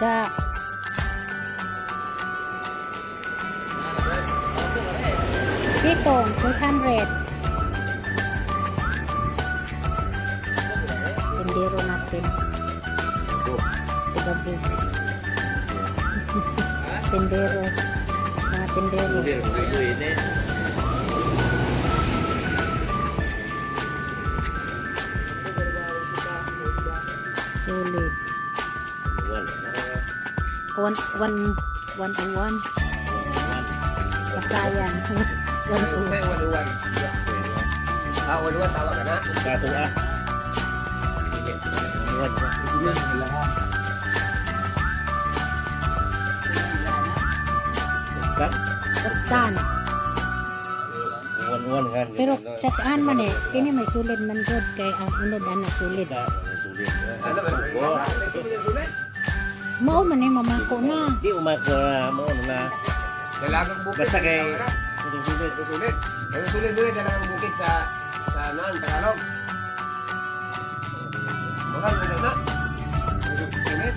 isda. Dito, 200. Tindero natin. Tigabi. Tindero. Mga tindero. Sulit. One. Pasayan. Waluan. Waluan, tawa ka na. Gato ah. Tan. One kan. Pero sa taan man eh, kini may sulid man good kay ang unod ana sulid. Ano ba? Mao man eh mamako na. Di umako na mo na. Dalagang bukid. Basta kay Sulit. Ang sulit doon, dalagang bukid sa naan, Tagalog. Mahal mo na. Sulit.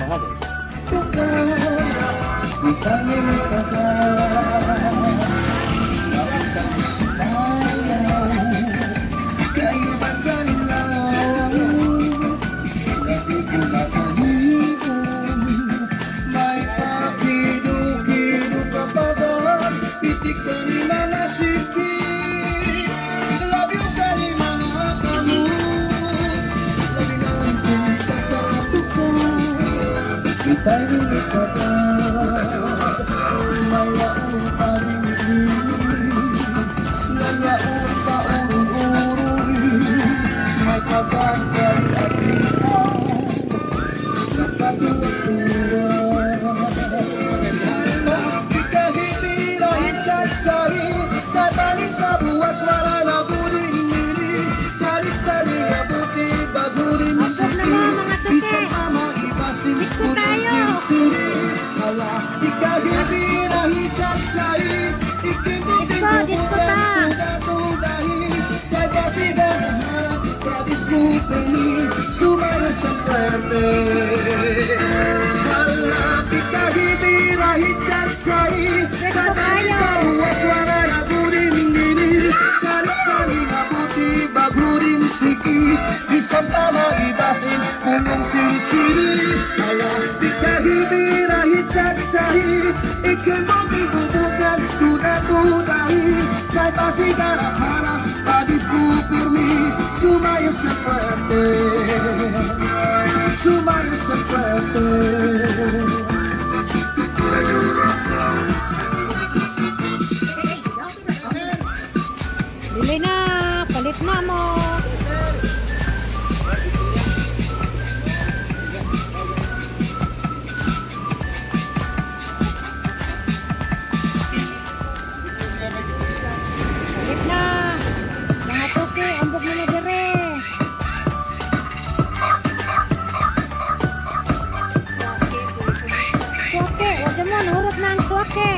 mahal eh. Isang tama ibasin punong sinisiri Malapit ka hindi rahit at sahi Ikan mo kibubukan tunatunahi Kay pasigaraharap padiskupermi Sumayo sa puerte Sumayo sa puerte Bili na, palit na mo. Palit na. Mga tuki, ambog mo na dire. Suwake, wag mo, nahurot na ang suwake.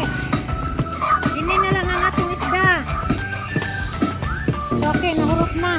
Dini na lang ang atong isda. Okay, nahurot na.